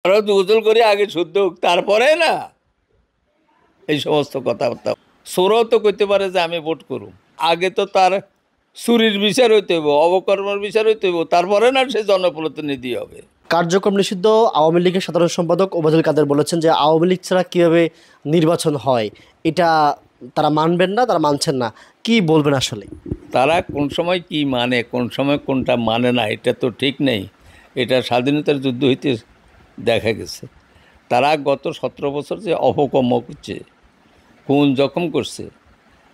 আরো গোসল করে আগে শুদ্ধ হোক, তারপরে না এই সমস্ত কথাবার্তা। সোরও তো করতে পারে যে আমি ভোট করুম, আগে তো তার চুরির বিচার হইতে হইব, অবকর্মের বিচার হইতে হইব, তারপরে না সে জনপ্রতিনিধি হবে। কার্যক্রম নিষিদ্ধ আওয়ামী লীগের সাধারণ সম্পাদক ওবায়দুল কাদের বলেছেন যে আওয়ামী লীগ ছাড়া কীভাবে নির্বাচন হয় এটা তারা মানবেন না, তারা মানছেন না। কি বলবেন আসলে? তারা কোন সময় কি মানে, কোন সময় কোনটা মানে না, এটা তো ঠিক নেই। এটা স্বাধীনতার যুদ্ধ হইতে দেখা গেছে। তারা গত 17 বছর যে অপকর্ম করছে, খুন জখম করছে,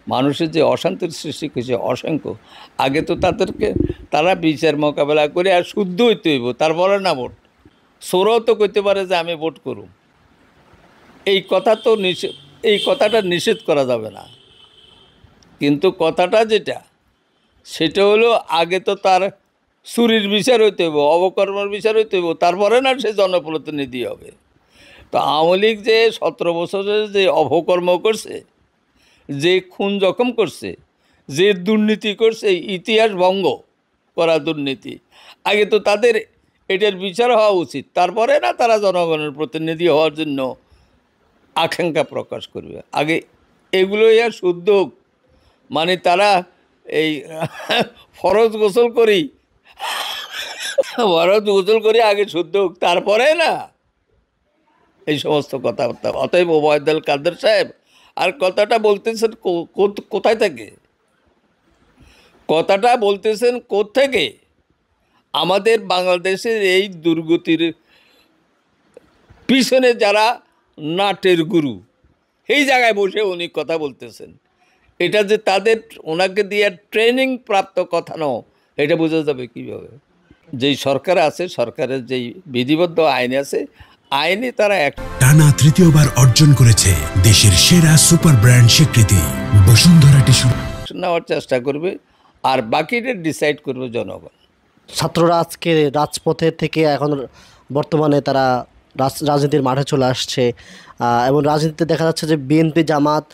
মানুষের যে অশান্তির সৃষ্টি করছে অসংখ্য, আগে তো তারা বিচার মোকাবেলা করে আর শুদ্ধ হইতে হইব, তারপরে না ভোট। সোরও তো করতে পারে যে আমি ভোট করুম, এই কথা তো এই কথাটা নিষেধ করা যাবে না। কিন্তু কথাটা যেটা, সেটা হলো আগে তো তার চুরির বিচার হইতে হইব, অবকর্মের বিচার হইতে হইব, তারপরে না সে জনপ্রতিনিধি হবে। তো আওয়ামী লীগ যে 17 বছরের যে অপকর্ম করছে, যে খুন জখম করছে, যে দুর্নীতি করছে, ইতিহাস ভঙ্গ করা দুর্নীতি, আগে তো তাদের এটার বিচার হওয়া উচিত, তারপরে না তারা জনগণের প্রতিনিধি হওয়ার জন্য আকাঙ্ক্ষা প্রকাশ করবে। আগে এগুলোই আর শুদ্ধ হোক, মানে তারা এই ফরজ গোসল করি, আগে শুদ্ধ হোক, তারপরে না এই সমস্ত কথাবার্তা। অতএব ওবায়দুল কাদের সাহেব আর কথাটা বলতেছেন কোথায় থেকে? কথাটা বলতেছেন কোত্থেকে? আমাদের বাংলাদেশের এই দুর্গতির পিছনে যারা নাটের গুরু, এই জায়গায় বসে উনি কথা বলতেছেন। এটা যে তাদের ওনাকে দিয়ে ট্রেনিং প্রাপ্ত কথা নয়, এটা বোঝা যাবে কীভাবে? যেই সরকার আছে, সরকারের যেই বিধিবদ্ধ আইন আছে, আইনে তারা টানা তৃতীয়বার অর্জন করেছে দেশের সেরা সুপার ব্র্যান্ড স্বীকৃতি বসুন্ধরা টিস্যু নেওয়ার চেষ্টা করবে, আর বাকিটা ডিসাইড করবে জনগণ। ছাত্ররা আজকে রাজপথে থেকে এখন বর্তমানে তারা রাজনীতির মাঠে চলে আসছে, এবং রাজনীতিতে দেখা যাচ্ছে যে বিএনপি জামাত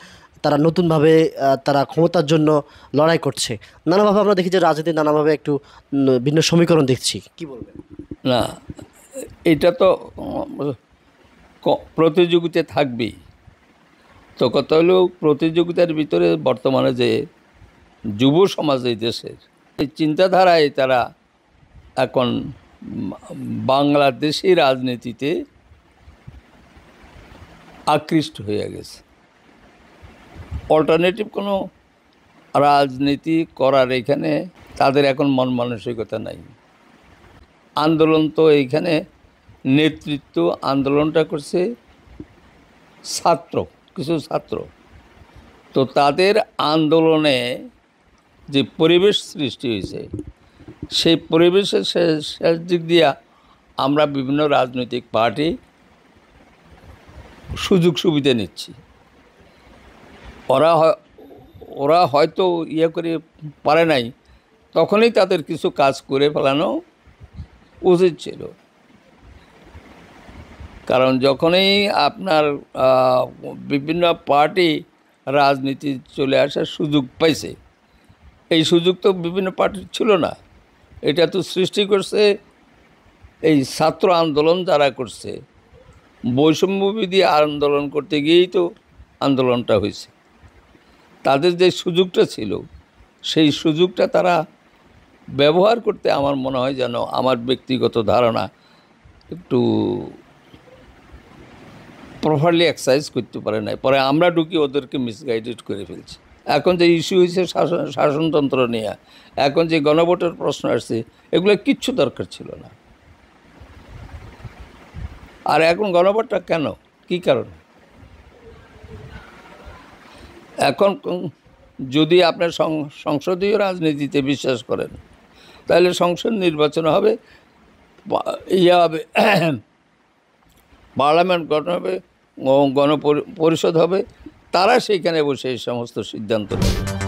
তারা নতুনভাবে তারা ক্ষমতার জন্য লড়াই করছে। নানাভাবে আমরা দেখি যে রাজনীতি নানাভাবে একটু ভিন্ন সমীকরণ দেখছি। কি বলবেন? না, এটা তো প্রতিযোগিতা থাকবেই। তো কথা হলো প্রতিযোগিতার ভিতরে বর্তমানে যে যুব সমাজ এই দেশের, এই চিন্তাধারায় তারা এখন বাংলাদেশি রাজনীতিতে আকৃষ্ট হয়ে গেছে। অল্টারনেটিভ কোনো রাজনীতি করার এখানে তাদের এখন মন মানসিকতা নাই। আন্দোলন তো এইখানে নেতৃত্ব আন্দোলনটা করছে কিছু ছাত্র। তো তাদের আন্দোলনে যে পরিবেশ সৃষ্টি হয়েছে, সেই পরিবেশের শেষ দিক দিয়া আমরা বিভিন্ন রাজনৈতিক পার্টি সুযোগ সুবিধা নিচ্ছি। ওরা হয়তো করে পারে নাই, তখনই তাদের কিছু কাজ করে ফেলানো উচিত ছিল। কারণ যখনই আপনার বিভিন্ন পার্টি রাজনীতি চলে আসার সুযোগ পাইছে, এই সুযোগ তো বিভিন্ন পার্টির ছিল না। এটা তো সৃষ্টি করছে এই ছাত্র আন্দোলন যারা করছে, বৈষম্যবিধি আন্দোলন করতে গিয়েই তো আন্দোলনটা হয়েছে। তাদের যে সুযোগটা ছিল, সেই সুযোগটা তারা ব্যবহার করতে আমার মনে হয় যেন, আমার ব্যক্তিগত ধারণা, একটু প্রপারলি এক্সারসাইজ করতে পারে নাই। পরে আমরা ঢুকি ওদেরকে মিসগাইডেড করে ফেলছি। এখন যে ইস্যু হয়েছে শাসনতন্ত্র নিয়ে, এখন যে গণভোটের প্রশ্ন আসছে, এগুলো কিচ্ছু দরকার ছিল না। আর এখন গণভোটটা কেন, কী কারণে? এখন যদি আপনার সংসদীয় রাজনীতিতে বিশ্বাস করেন, তাহলে সংসদ নির্বাচন হবে, হবে, পার্লামেন্ট গঠন হবে, গণপরিষদ হবে, তারা সেইখানে বসে এই সমস্ত সিদ্ধান্ত নেবে।